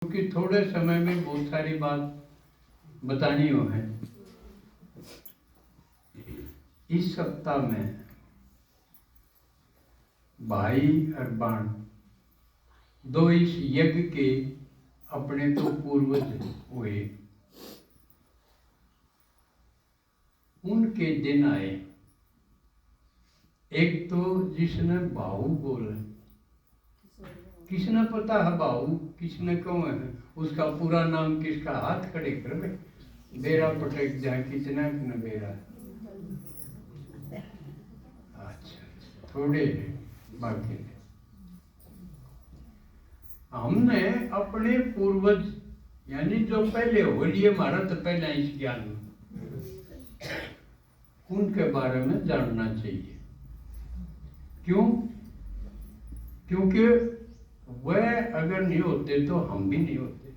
क्योंकि थोड़े समय में बहुत सारी बात बतानी हो है। इस सप्ताह में भाई और बाण दो इस यज्ञ के अपने तो पूर्वज हुए, उनके दिन आए। एक तो जिसने भाऊ बोले, किसने पता है भाऊ किसने कौन है, उसका पूरा नाम किसका, हाथ खड़े कर बे। बेरा पटक जाए कितना न बेरा। अच्छा थोड़े बाकी हमने अपने पूर्वज यानी जो पहले हो लिए हमारा तो पहला इस ज्ञान उनके बारे में जानना चाहिए। क्यों? क्योंकि वह अगर नहीं होते तो हम भी नहीं होते,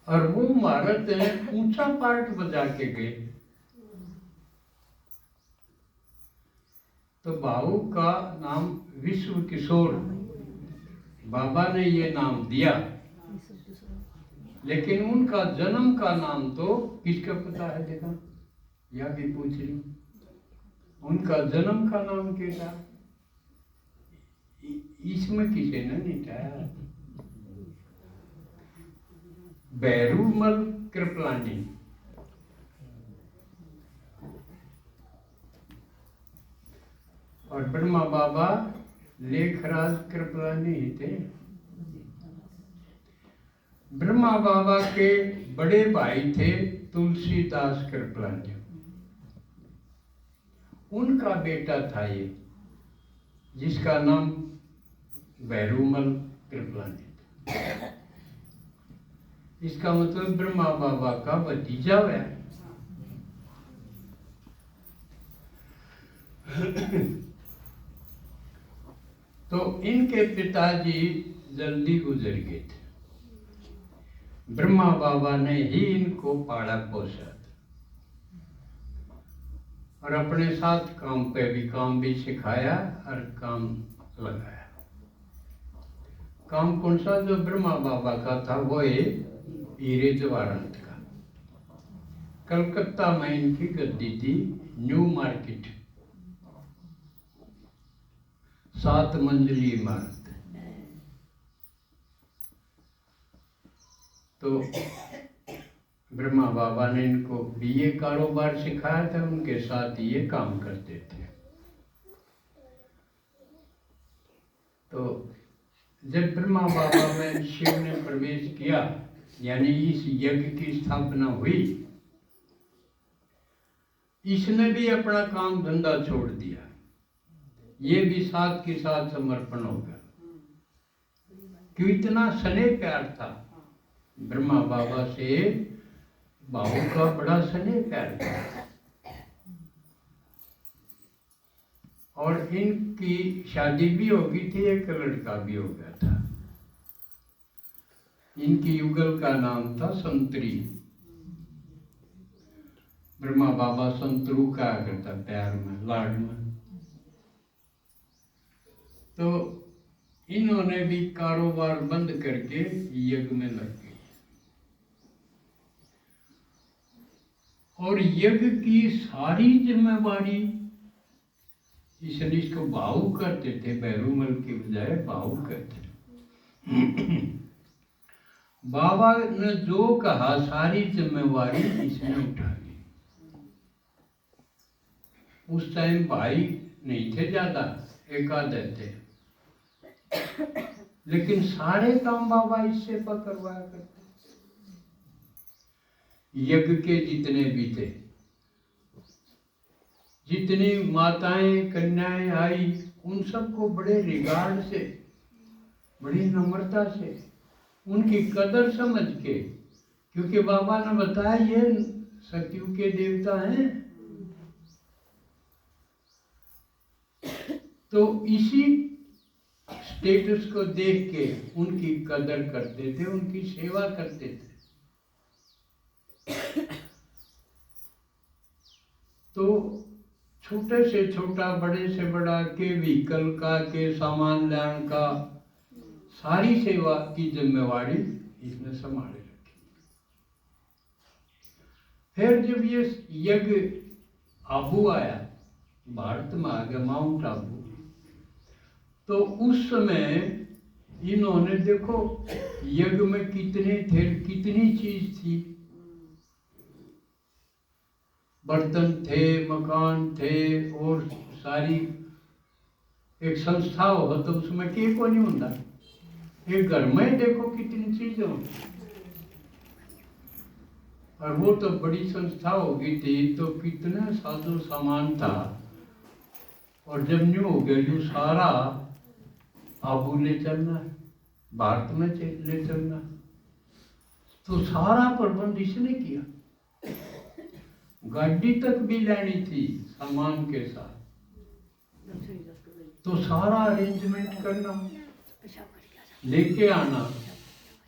और वो महारत ऊंचा पार्ट बजा के गए। तो भाऊ का नाम विश्व किशोर, बाबा ने ये नाम दिया, लेकिन उनका जन्म का नाम तो किसका पता है? देखा या भी पूछ ली, उनका जन्म का नाम क्या था? इसमें किसी ने नहीं कहा। बैरूमल कृपलानी। और ब्रह्मा बाबा लेखराज कृपलानी ही थे। ब्रह्मा बाबा के बड़े भाई थे तुलसीदास कृपलानी, उनका बेटा था ये, जिसका नाम बैरूमल कृपलानी था। इसका मतलब ब्रह्मा बाबा का भतीजा है। तो इनके पिताजी जल्दी गुजर गए थे। ब्रह्मा बाबा ने ही इनको पाला पोसा और अपने साथ काम भी सिखाया और काम लगाया। काम कौन सा? जो ब्रह्मा बाबा का था वो है हीरे जवाहरात का। कलकत्ता में इनकी गद्दी थी, न्यू मार्केट, 7 मंजिली इमारत। तो ब्रह्मा बाबा ने इनको भी ये कारोबार सिखाया था, उनके साथ ये काम करते थे। तो जब ब्रह्मा बाबा में शिव ने प्रवेश किया, यानी इस यज्ञ की स्थापना हुई, इसने भी अपना काम धंधा छोड़ दिया। ये भी साथ के साथ समर्पण हो गया। क्यों? इतना स्नेह प्यार था ब्रह्मा बाबा से, बाबू का बड़ा स्नेह प्यार था। और इनकी शादी भी हो गई थी, एक लड़का भी हो गया था। इनकी युगल का नाम था संतरी। ब्रह्मा बाबा संतरू कहा करता प्यार में, लाड में। तो इन्होंने भी कारोबार बंद करके यज्ञ में लग गए। और यज्ञ की सारी जिम्मेवारी इसको भाऊ करते थे, बैरूमल की बजाय भाऊ करते थे। बाबा ने जो कहा सारी जिम्मेवारी इसने उठा ली। उस टाइम भाई नहीं थे ज्यादा, एक आधे थे, लेकिन सारे काम बाबा इससे करवाया करते। यज्ञ के जितने भी थे, जितनी माताएं कन्याएं आई, उन सबको बड़े रिगार्ड से, बड़ी नम्रता से, उनकी कदर समझ के, क्योंकि बाबा ने बताया ये सतयुग के देवता हैं, तो इसी स्टेटस को देख के उनकी कदर करते थे, उनकी सेवा करते थे। तो छोटे से छोटा, बड़े से बड़ा, के व्हीकल का, के सामान लाने का, सारी सेवा की जिम्मेवारी इसने संभाले रखी। फिर जब ये यज्ञ आबू आया, भारत में आ गया माउंट आबू, तो उस समय इन्होंने देखो यज्ञ में कितने थे, कितनी चीज थी, बर्तन थे, मकान थे, और सारी एक संस्था हो तो उसमें के को नहीं होता। एक घर में देखो कितनी चीजें हो, और वो तो बड़ी संस्था हो गई थी, तो कितना साजो सामान था। और जब न्यू हो गया यू सारा आबू ले चलना है, भारत में ले चलना, तो सारा प्रबंध इसने किया। गाड़ी तक भी लेनी थी सामान के साथ, तो सारा अरेंजमेंट करना, लेके आना।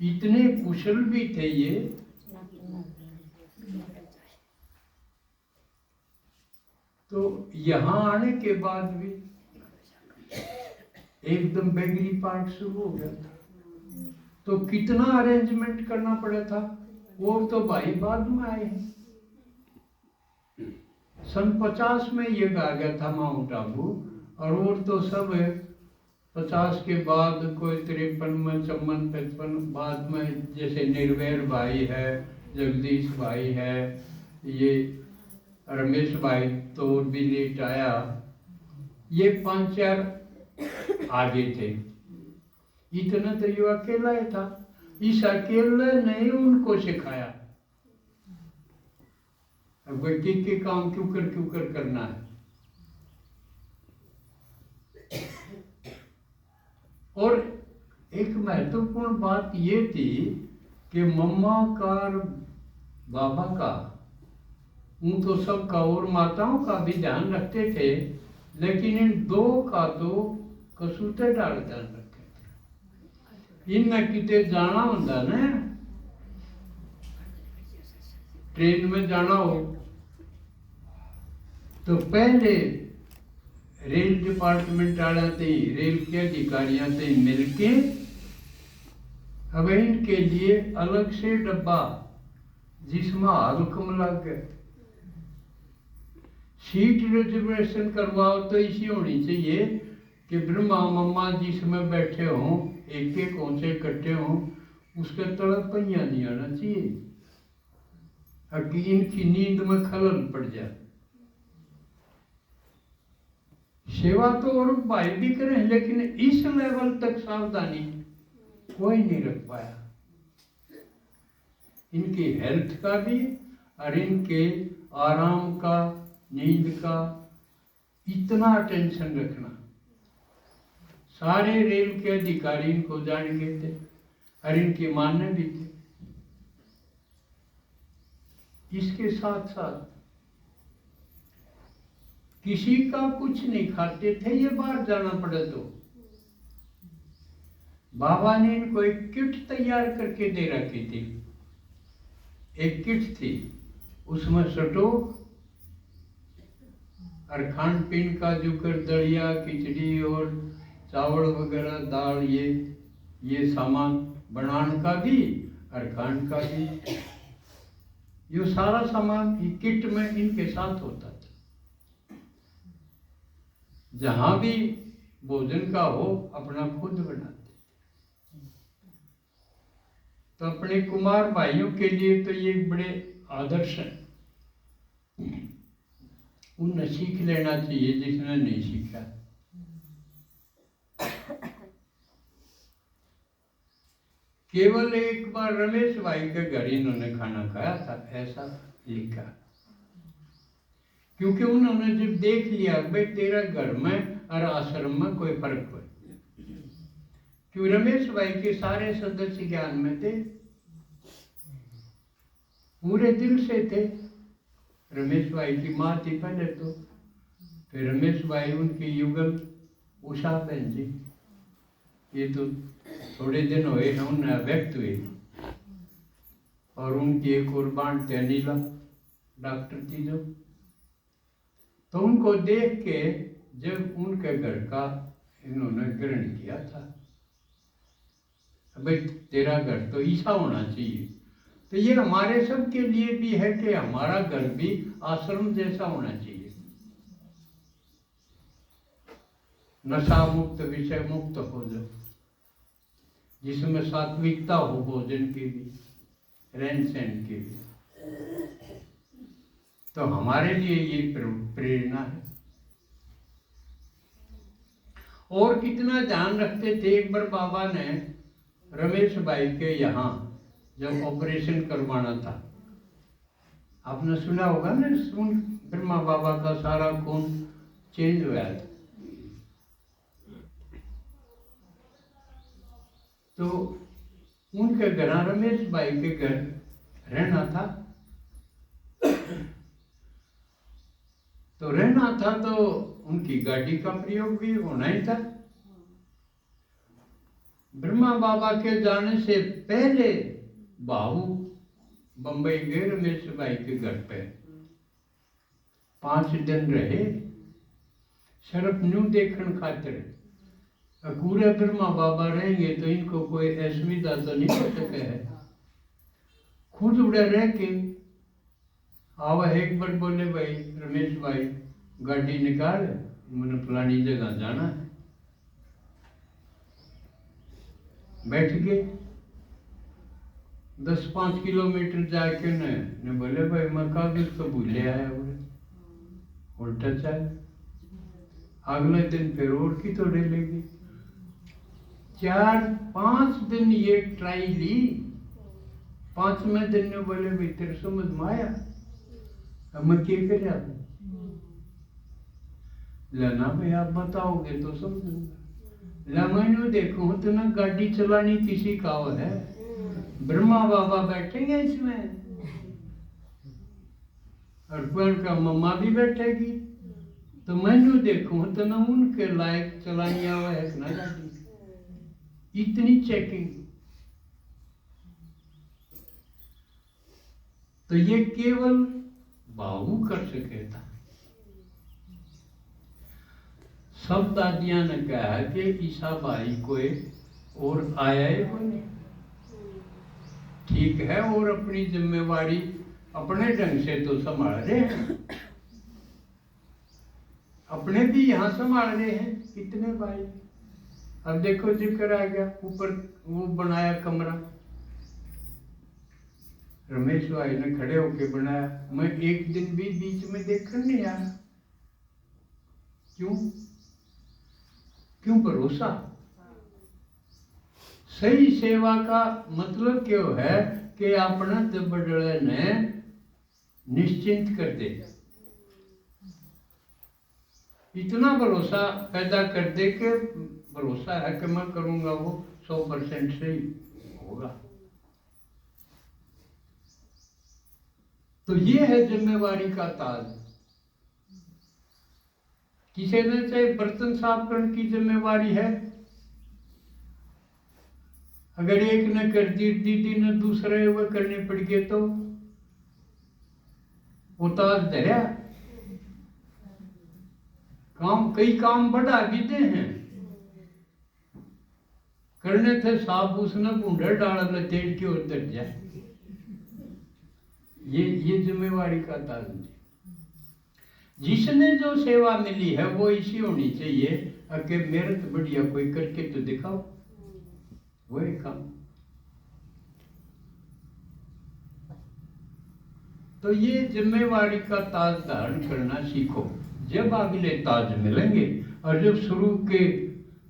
इतने कुशल भी थे ये। तो यहाँ आने के बाद भी एकदम बेगरी पार्ट शुरू हो गया था, तो कितना अरेंजमेंट करना पड़ा था। वो तो भाई बाद में आए हैं। सन 50 में ये आ गया था माउंट आबू, और वो तो सब 50 के बाद कोई 53 में, 54, 55 बाद में, जैसे निर्वैर भाई है, जगदीश भाई है, ये रमेश भाई तो भी लेट आया, ये 5-4 आगे थे। इतना तो ये अकेला ही था। इस अकेले ने उनको सिखाया अब के काम क्यों कर करना है। और एक महत्वपूर्ण बात ये थी कि मम्मा का और बाबा का, उन तो सबका और माताओं का भी ध्यान रखते थे, लेकिन इन दो का तो कसूते डाल ध्यान रखे थे। इनमें कितने जाना होता ना, ट्रेन में जाना हो तो पहले रेल डिपार्टमेंट वाला थे, रेल के अधिकारियों से मिलके अब इनके लिए अलग से डब्बा जिसमें हुक्म लग गए, सीट रिजर्वेशन करवाओ तो इसी होनी चाहिए कि ब्रह्मा मम्मा जिसमें बैठे हों, एक एक कोंसे इकट्ठे हों, उसके तड़प पहिया नहीं आना चाहिए, ताकि इनकी नींद में खलल पड़ जाए। सेवा तो और भाई भी करें, लेकिन इस लेवल तक सावधानी कोई नहीं रख पाया। इनकी हेल्थ का भी और इनके आराम का, नींद का इतना टेंशन रखना। सारे रेल के अधिकारी इनको जान गए थे और इनके मानने भी थे। इसके साथ साथ किसी का कुछ नहीं खाते थे, ये बाहर जाना पड़े तो बाबा ने इनको एक किट तैयार करके दे रखी थी। एक किट थी, उसमें स्टोव और खान पीन का जो कर दलिया, खिचड़ी और चावल वगैरह, दाल, ये सामान बनाने का भी और खाने का भी, ये सारा सामान किट में इनके साथ होता था। जहां भी भोजन का हो अपना खुद बनाते। तो अपने कुमार भाइयों के लिए तो ये बड़े आदर्श हैं। उन्हें सीख लेना चाहिए जिसने नहीं सीखा। केवल एक बार रमेश भाई के घर इन्होंने खाना खाया था, ऐसा लिखा, क्योंकि उन्होंने जब देख लिया भाई तेरा घर में और आश्रम में कोई फर्क हो, क्यों रमेश भाई के सारे सदस्य ज्ञान में थे, पूरे दिल से थे। रमेश भाई की माँ थी पहले तो, फिर रमेश भाई उनकी युगल उषा बहन जी, ये तो थोड़े दिन हुए हैं उन्हें व्यक्त हुए, और उनकी एक और बांट थे अनिला डॉक्टर थी जो, तो उनको देख के जब उनके घर का इन्होंने ग्रहण किया था, भाई तेरा घर तो ऐसा होना चाहिए। तो ये हमारे सब के लिए भी है कि हमारा घर भी आश्रम जैसा होना चाहिए, नशा मुक्त, विषय मुक्त भोजन, जिसमें सात्विकता हो भोजन की भी, रहन सहन की भी। तो हमारे लिए ये प्रेरणा है। और कितना ध्यान रखते थे। एक बार बाबा ने रमेश भाई के यहाँ जब ऑपरेशन करवाना था, आपने सुना होगा ना, सुन ब्रह्मा बाबा का सारा खून चेंज हुआ था। तो उनके घर, रमेश भाई के घर रहना था। तो रहना था तो उनकी गाड़ी का प्रयोग भी होना ही था। ब्रह्मा बाबा के जाने से पहले बाबू बंबई गए रमेश भाई के घर पे, 5 दिन रहे, सिर्फ न्यू देखने खातिर। पूरे ब्रह्मा बाबा रहेंगे तो इनको कोई असुविधा तो नहीं हो सके है। खुद उड़े रह के आवा, एक बार बोले भाई रमेश भाई गाड़ी निकाल, मैंने फलानी जगह जाना है। बैठ गए, 10-5 किलोमीटर जाके ने बोले भाई मैं कागज तो भूले आया, उल्टा चल। अगले दिन फिर और की तो लेगी। 4-5 दिन ये ट्राई ली। 5वें दिन ने बोले भाई तेरे समझ में आया, अब मैं क्या कर लेना भाई, आप बताओगे तो समझूंगा। मैंने देखो तो ना गाड़ी चलानी किसी का वो है, ब्रह्मा बाबा बैठेंगे इसमें और पेड़ का मम्मा भी बैठेगी, तो मैंने देखो तो ना उनके लायक चलानी आवा है ना गाड़ी। इतनी चेकिंग। तो ये केवल बाबू कर सके था। सब दादियां ने कहा कि ईसा भाई कोई और आया ही कोई नहीं, ठीक है, और अपनी जिम्मेवारी अपने ढंग से तो संभाल रहे हैं, अपने भी यहाँ संभाल रहे हैं कितने भाई। अब देखो जिक्र आ गया, ऊपर वो बनाया कमरा, रमेश भाई ने खड़े होके बनाया। मैं एक दिन भी बीच में देखने नहीं आया। क्यों भरोसा। सही सेवा का मतलब क्यों है कि अपना दबड़े ने निश्चिंत कर दे, इतना भरोसा पैदा कर दे कि भरोसा है कि मैं करूंगा वो 100% सही होगा। तो ये है जिम्मेवारी का ताज। किसी ने चाहे बर्तन साफ करने की जिम्मेवारी है, अगर एक ने कर दी, दीदी ने दूसरे वो करने पड़ गए तो वो ताज धरा। कई काम बढ़ा भी दे हैं, करने थे साफ, उसने बूढ़े डाल तेल की ओर तर जाए। ये जिम्मेवारी का ताज है। जिसने जो सेवा मिली है वो इसी होनी चाहिए कि मेहनत बढ़िया कोई करके तो दिखाओ, वही काम। तो ये जिम्मेवारी का ताज धारण करना सीखो, जब अगले ताज मिलेंगे। और जब शुरू के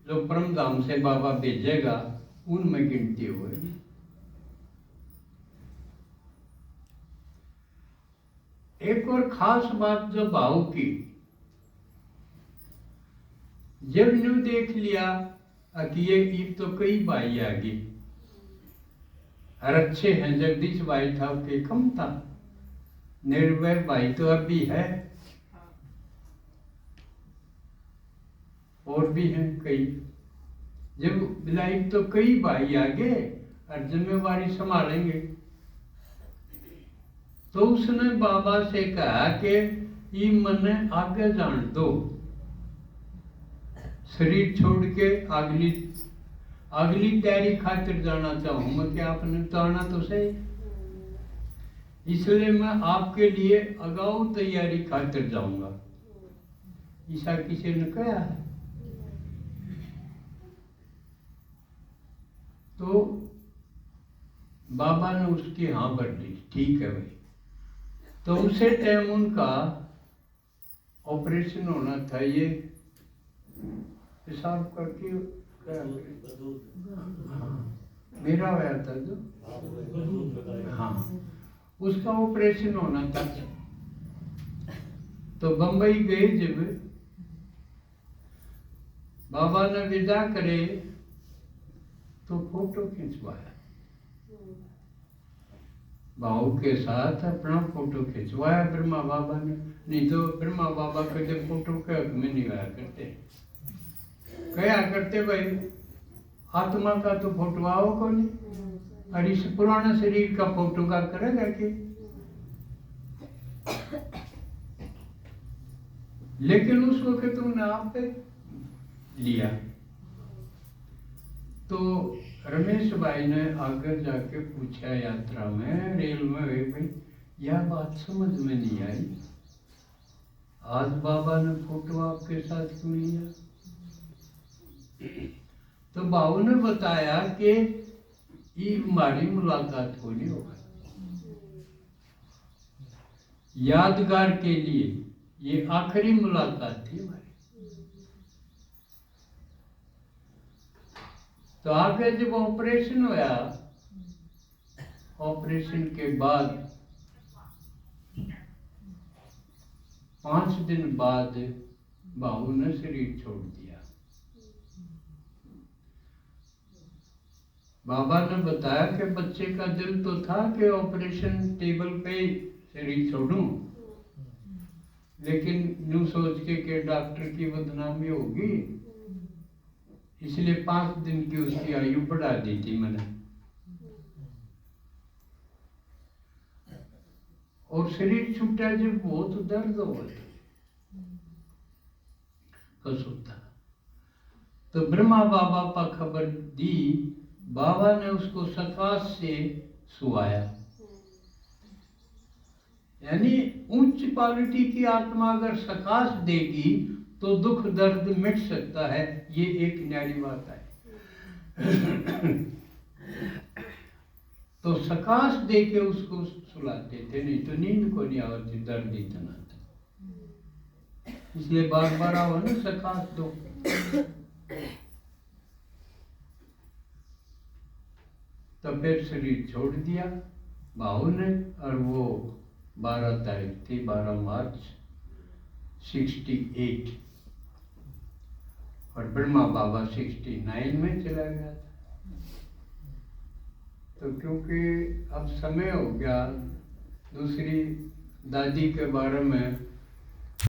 जो परम धाम से बाबा भेजेगा उनमें गिनती होगी। एक और खास बात जो भाव की, जब न्यू देख लिया कि ये ईद तो कई भाई आ गई और अच्छे हैं, जगदीश भाई था के कम था, निर्भय भाई तो अभी है, और भी हैं कई। जब लाइफ तो कई भाई आगे और जिम्मेवारी संभालेंगे, तो उसने बाबा से कहा कि ये मने आगे जान दो, शरीर छोड़ के अगली अगली तैयारी खातिर जाना चाहूँ मैं कि आपने तो आना तो सही, इसलिए मैं आपके लिए अगाऊ तैयारी खातिर जाऊंगा। ऐसा किसी ने कहा है? तो बाबा ने उसकी हाँ भर दी, ठीक है भाई। तो उसे टाइम उनका ऑपरेशन होना था, ये हिसाब करके मेरा होया था जो, हाँ उसका ऑपरेशन होना था। तो बंबई गए जब बाबा ने विदा करे तो फोटो खिंचवाया, भाव के साथ अपना फोटो खिंचवाया ब्रह्मा बाबा ने। नहीं तो ब्रह्मा बाबा कहते फोटो के हक में नहीं आया करते, क्या करते भाई आत्मा का तो फोटो आओ को नहीं, और इस पुराने शरीर का फोटो का करेगा कि? लेकिन उस वक्त तुमने आप लिया। तो रमेश भाई ने आगे जाके पूछा यात्रा में, रेल में, भाई यह बात समझ में नहीं आई, आज बाबा ने फोटो आपके साथ क्यों लिया? तो बाबू ने बताया कि ये हमारी मुलाकात होनी होगा, यादगार के लिए ये आखिरी मुलाकात थी हमारी। तो आगे जब ऑपरेशन हुआ, ऑपरेशन के बाद 5 दिन बाद बाबू ने शरीर छोड़ दिया। बाबा ने बताया कि बच्चे का दिल तो था कि ऑपरेशन टेबल पे शरीर छोड़ूं, लेकिन यूं सोच के डॉक्टर की बदनामी होगी, इसलिए 5 दिन की उसकी आयु बढ़ा दी थी मैंने। और शरीर छूटा जब बहुत दर्द होता होता। तो ब्रह्मा बाबा पर खबर दी, बाबा ने उसको सकाश से सुआया। यानी उच्च क्वालिटी की आत्मा अगर सकाश देगी तो दुख दर्द मिट सकता है, ये एक न्यारी बात है। तो सकाश दे के उसको सुलाते थे, नहीं तो नींद को नहीं आवती, दर्द इतना था। इसलिए बार बार आओ ना सकाश दो। तो फिर शरीर छोड़ दिया बाबू ने, और वो 12 तारीख थी, 12 मार्च 68, और ब्रह्मा बाबा 69 में चला गया था। तो क्योंकि अब समय हो गया, दूसरी दादी के बारे में